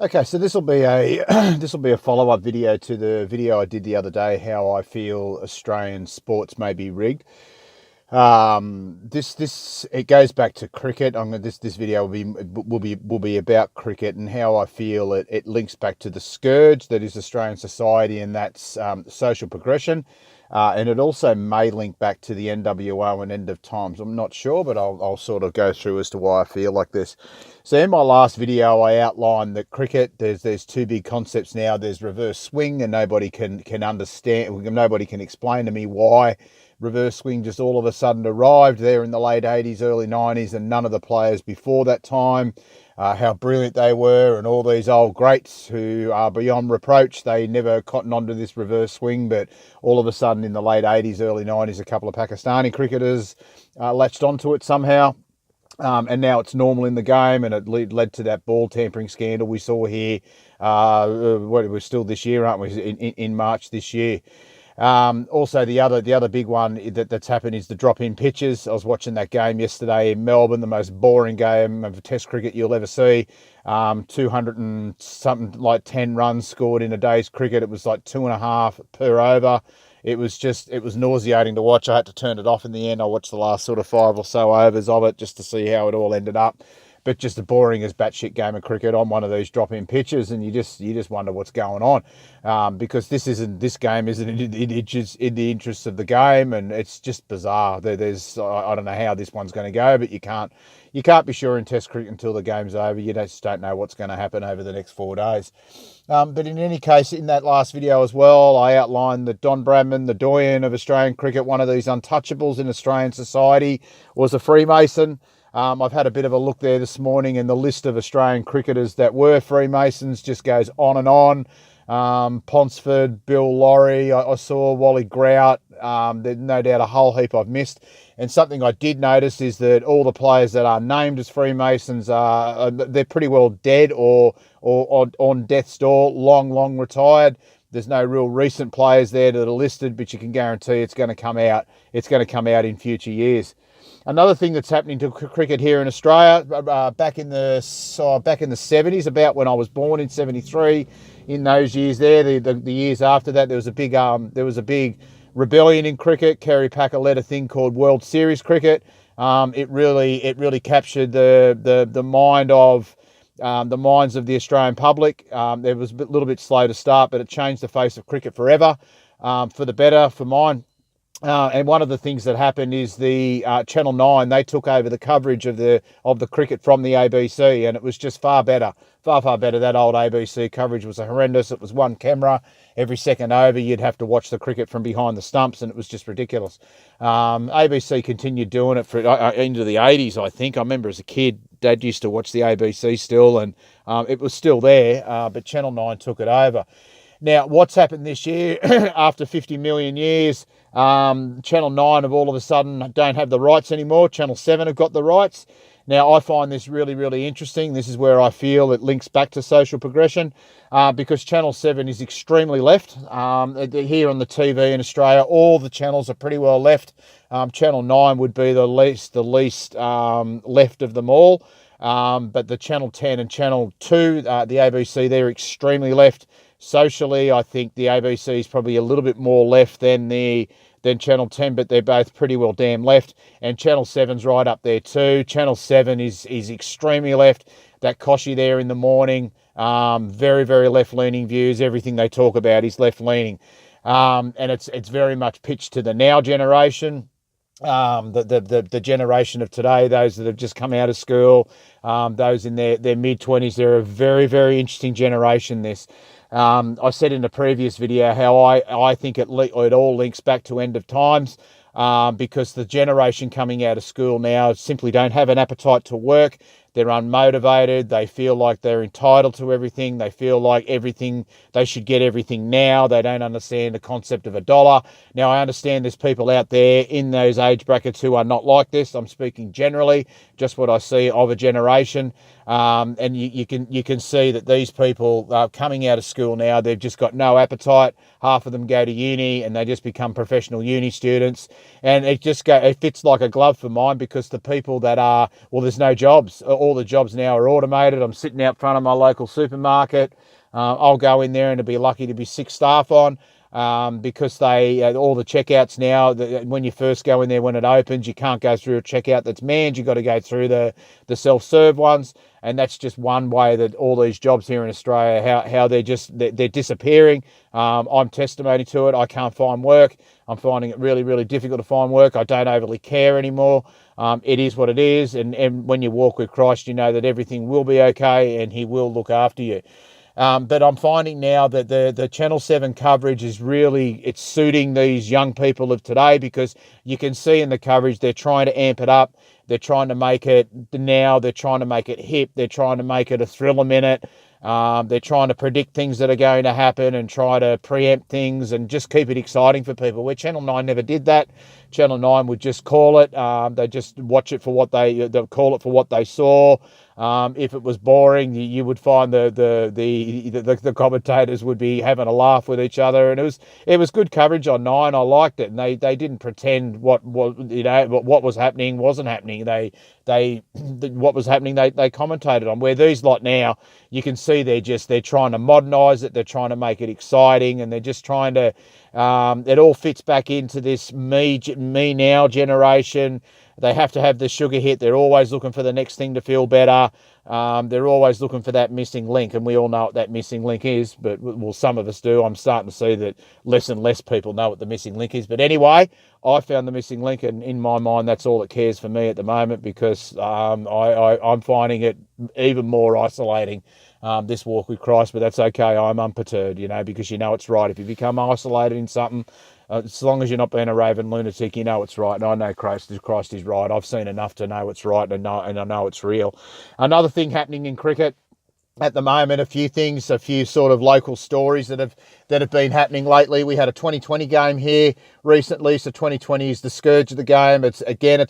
Okay, so this will be a this will be a follow-up video to the video I did the other day, how I feel Australian sports may be rigged. This it goes back to cricket. This video will be about cricket and how I feel it links back to the scourge that is Australian society, and that's social progression. And it also may link back to the NWO and end of times. I'm not sure, but I'll sort of go through as to why I feel like this. So in my last video, I outlined that cricket, there's two big concepts now. There's reverse swing, and nobody can understand, nobody can explain to me why reverse swing just all of a sudden arrived there in the late 80s, early 90s, and none of the players before that time, how brilliant they were, and all these old greats who are beyond reproach, they never cottoned onto this reverse swing, but all of a sudden in the late 80s, early 90s, a couple of Pakistani cricketers latched onto it somehow. And now it's normal in the game, and it led to that ball tampering scandal we saw here. We're still this year, aren't we? In March this year. Also, the other big one that's happened is the drop-in pitches. I was watching that game yesterday in Melbourne, the most boring game of Test cricket you'll ever see. 200 and something, like 10 runs scored in a day's cricket. It was like 2.5 per over. It was nauseating to watch. I had to turn it off in the end. I watched the last sort of 5 or so overs of it just to see how it all ended up. But just a boring as batshit game of cricket on one of these drop-in pitches, and you just wonder what's going on, because this game isn't in the interests of the game, and it's just bizarre. There's I don't know how this one's going to go, but you can't be sure in Test cricket until the game's over. You just don't know what's going to happen over the next 4 days. But in any case, in that last video as well, I outlined that Don Bradman, the doyen of Australian cricket, one of these untouchables in Australian society, was a Freemason. I've had a bit of a look there this morning, and the list of Australian cricketers that were Freemasons just goes on and on. Ponsford, Bill Laurie, I saw Wally Grout. There's no doubt a whole heap I've missed. And something I did notice is that all the players that are named as Freemasons they're pretty well dead or on death's door, long retired. There's no real recent players there that are listed, but you can guarantee it's going to come out. It's going to come out in future years. Another thing that's happening to cricket here in Australia, back in the 70s, about when I was born in 73, in those years there, the years after that, there was a big rebellion in cricket. Kerry Packer led a thing called World Series cricket. It really captured the minds of the Australian public. It was a little bit slow to start, but it changed the face of cricket forever, for the better, for mine. And one of the things that happened is the Channel 9, they took over the coverage of the cricket from the ABC, and it was just far better. Far better. That old ABC coverage was horrendous. It was one camera. Every second over, you'd have to watch the cricket from behind the stumps, and it was just ridiculous. ABC continued doing it for into the 80s, I think. I remember as a kid, Dad used to watch the ABC still, and it was still there, but Channel 9 took it over. Now, what's happened this year, after 50 million years, Channel 9 have all of a sudden don't have the rights anymore. Channel 7 have got the rights. Now, I find this really interesting. This is where I feel it links back to social progression, because Channel 7 is extremely left. Here on the TV in Australia, all the channels are pretty well left. Channel 9 would be the least left of them all. But the Channel 10 and Channel 2, the ABC, they're extremely left. Socially, I think the ABC is probably a little bit more left than Channel 10, but they're both pretty well damn left. And Channel 7's right up there too. Channel 7 is extremely left. That Koshy there in the morning, very left-leaning views. Everything they talk about is left-leaning. And it's very much pitched to the now generation. The generation of today, those that have just come out of school, those in their mid-20s, they're a very interesting generation, this. I said in a previous video how I think it all links back to end of times, because the generation coming out of school now simply don't have an appetite to work. They're unmotivated. They feel like they're entitled to everything. They feel like they should get everything now. They don't understand the concept of a dollar. Now, I understand there's people out there in those age brackets who are not like this. I'm speaking generally, just what I see of a generation. And you can see that these people are coming out of school now. They've just got no appetite. Half of them go to uni and they just become professional uni students. And it fits like a glove for mine, because the people that there's no jobs. all the jobs now are automated. I'm sitting out front of my local supermarket. I'll go in there and be lucky to be 6 staff on. Because all the checkouts now, when you first go in there, when it opens, you can't go through a checkout that's manned. You've got to go through the self-serve ones, and that's just one way that all these jobs here in Australia, how they're disappearing. I'm testimony to it. I can't find work. I'm finding it really, really difficult to find work. I don't overly care anymore. It is what it is, and when you walk with Christ, you know that everything will be okay, and He will look after you. But I'm finding now that the Channel 7 coverage is it's suiting these young people of today, because you can see in the coverage they're trying to amp it up. They're trying to make it they're trying to make it hip. They're trying to make it a thriller minute. They're trying to predict things that are going to happen and try to preempt things and just keep it exciting for people, where Channel 9 never did that. Channel 9 would just call it. They just watch it for what they'll call it for what they saw. If it was boring, you would find the commentators would be having a laugh with each other, and it was good coverage on 9. I liked it, and they didn't pretend what was happening wasn't happening. What was happening they commentated on. Where these lot now, you can see they're trying to modernise it. They're trying to make it exciting, and they're just trying to. It all fits back into this me now generation. They have to have the sugar hit. They're always looking for the next thing to feel better. They're always looking for that missing link, and we all know what that missing link is, but well, some of us do. I'm starting to see that less and less people know what the missing link is. But anyway, I found the missing link, and in my mind, that's all that cares for me at the moment, because I'm finding it even more isolating, this walk with Christ. But that's okay. I'm unperturbed, because you know it's right. If you become isolated in something, as long as you're not being a raving lunatic, you know it's right. And I know Christ is right. I've seen enough to know it's right, and I know it's real. Another thing happening in cricket at the moment, a few sort of local stories that have been happening lately. We had a 2020 game here recently, so 2020 is the scourge of the game. It's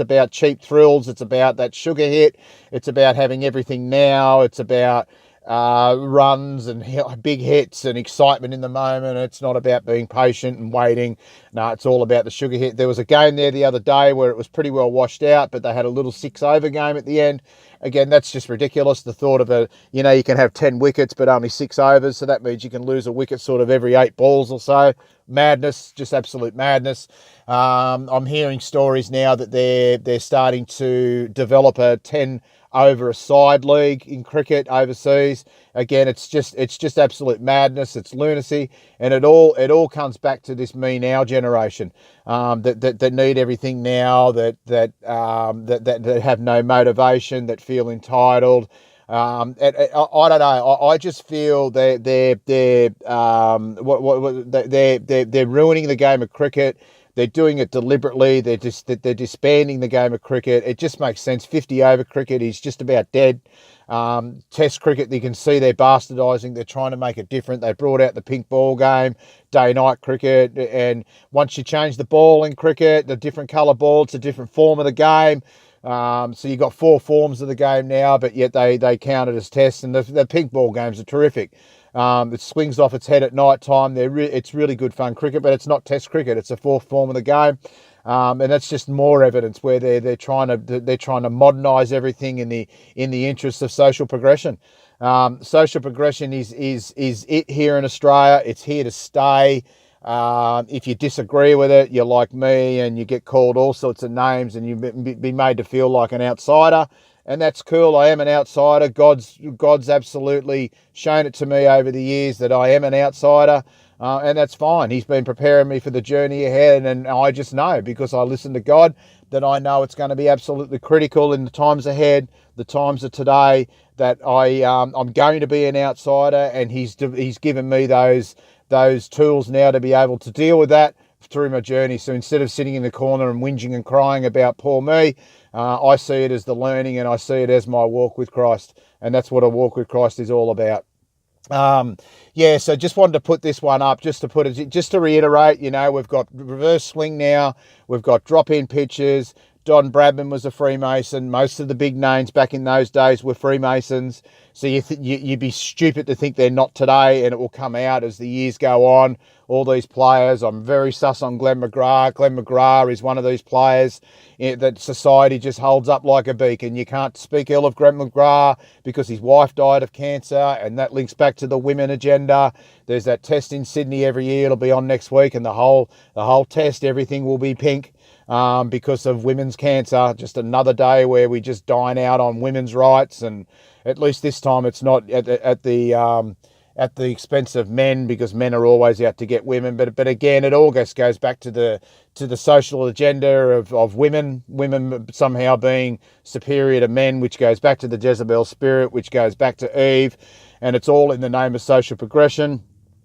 about cheap thrills. It's about that sugar hit. It's about having everything now. It's about runs and big hits and excitement in the moment. It's not about being patient and waiting. No, it's all about the sugar hit. There was a game there the other day where it was pretty well washed out, but they had a little 6-over game at the end. Again, that's just ridiculous. The thought of you can have 10 wickets, but only 6 overs. So that means you can lose a wicket sort of every 8 balls or so. Madness, just absolute madness. I'm hearing stories now that they're starting to develop a 10 over a side league in cricket overseas. Again, it's just absolute madness. It's lunacy, and it all comes back to this me now generation that need everything now, that have no motivation, that feel entitled. I don't know. I just feel they're ruining the game of cricket. They're doing it deliberately. They're disbanding the game of cricket. It just makes sense. 50-over cricket is just about dead. Test cricket, you can see they're bastardising. They're trying to make it different. They brought out the pink ball game, day-night cricket, and once you change the ball in cricket, the different colour ball, it's a different form of the game. So you've got 4 forms of the game now, but yet they count it as tests, and the pink ball games are terrific. It swings off its head at night time. It's really good fun cricket, but it's not test cricket. It's a 4th form of the game. And that's just more evidence where they're trying to modernise everything in the interest of social progression. Social progression is it here in Australia. It's here to stay. If you disagree with it, you're like me, and you get called all sorts of names, and you be made to feel like an outsider. And that's cool. I am an outsider. God's absolutely shown it to me over the years that I am an outsider. And that's fine. He's been preparing me for the journey ahead. And I just know, because I listen to God, that I know it's going to be absolutely critical in the times ahead, the times of today, that I'm going to be an outsider. And he's given me those tools now to be able to deal with that through my journey. So instead of sitting in the corner and whinging and crying about poor me, I see it as the learning, and I see it as my walk with Christ. And that's what a walk with Christ is all about. So just wanted to put this one up just to reiterate, we've got reverse swing now. We've got drop-in pitches. Don Bradman was a Freemason. Most of the big names back in those days were Freemasons. So you'd be stupid to think they're not today, and it will come out as the years go on. All these players, I'm very sus on Glenn McGrath. Glenn McGrath is one of these players that society just holds up like a beacon. You can't speak ill of Glenn McGrath because his wife died of cancer, and that links back to the women agenda. There's that test in Sydney every year. It'll be on next week, and the whole test, everything will be pink. Because of women's cancer. Just another day where we just dine out on women's rights, and at least this time it's not at the expense of men, because men are always out to get women. But again, it all goes back to the social agenda of women somehow being superior to men, which goes back to the Jezebel spirit, which goes back to Eve, and it's all in the name of social progression.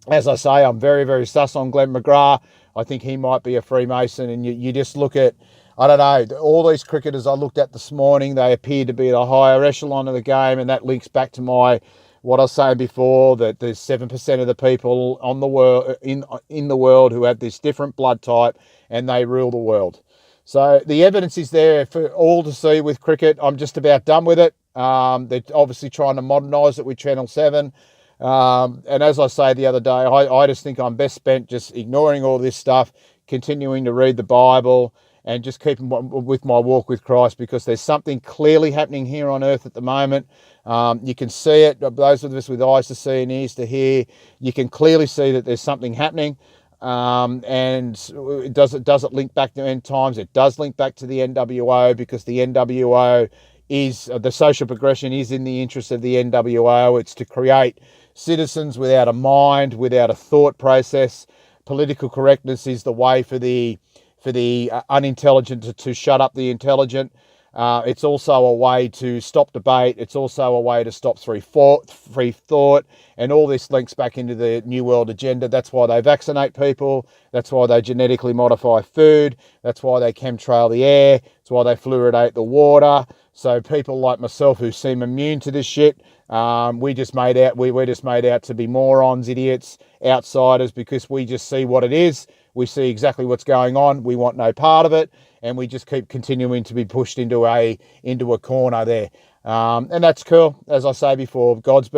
As I say, I'm very, very sus on Glenn McGrath. I think he might be a Freemason, and you just look at, I don't know, all these cricketers I looked at this morning, they appear to be at a higher echelon of the game, and that links back to what I was saying before, that there's 7% of the people on the world in the world who have this different blood type, and they rule the world. So the evidence is there for all to see with cricket. I'm just about done with it. They're obviously trying to modernise it with Channel 7. And as I say the other day, I just think I'm best spent just ignoring all this stuff, continuing to read the Bible, and just keeping with my walk with Christ, because there's something clearly happening here on earth at the moment. You can see it. Those of us with eyes to see and ears to hear, you can clearly see that there's something happening. And does it link back to end times? It does link back to the NWO, because the NWO is the social progression is in the interest of the NWO. It's to create citizens without a mind, without a thought process. Political correctness is the way for the unintelligent to shut up the intelligent. It's also a way to stop debate. It's also a way to stop free thought, and all this links back into the New World agenda. That's why they vaccinate people. That's why they genetically modify food. That's why they chemtrail the air. That's why they fluoridate the water. So people like myself who seem immune to this shit, we're just made out to be morons, idiots, outsiders, because we just see what it is. We see exactly what's going on. We want no part of it, and we just keep continuing to be pushed into a corner there. And that's cool. As I say before, God's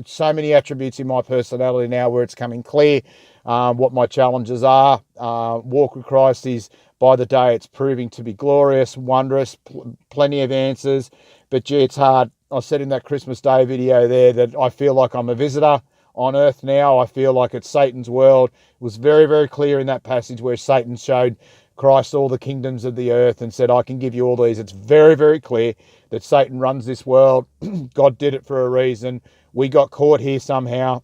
so many attributes in my personality now where it's coming clear what my challenges are. Walk with Christ is, by the day, it's proving to be glorious, wondrous, plenty of answers. But gee, it's hard. I said in that Christmas Day video there that I feel like I'm a visitor on earth now. I feel like it's Satan's world. It was very, very clear in that passage where Satan showed Christ all the kingdoms of the earth and said, I can give you all these. It's very, very clear that Satan runs this world. God did it for a reason. We got caught here somehow.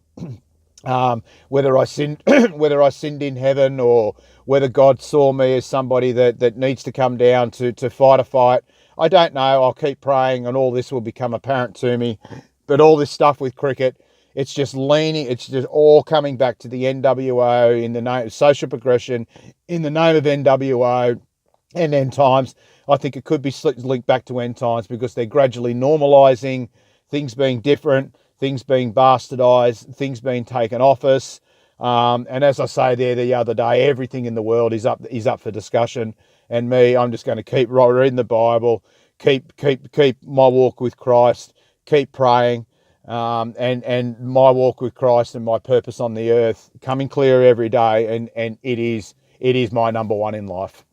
Whether I sinned in heaven, or whether God saw me as somebody that needs to come down to fight a fight, I don't know. I'll keep praying, and all this will become apparent to me. But all this stuff with cricket, it's just all coming back to the NWO in the name of social progression, in the name of NWO and end times. I think it could be linked back to end times, because they're gradually normalising things being different, things being bastardized, things being taken off us. And as I say there the other day, everything in the world is up for discussion. And I'm just going to keep reading the Bible, keep my walk with Christ, keep praying, and my walk with Christ and my purpose on the earth coming clearer every day. And it is my number one in life.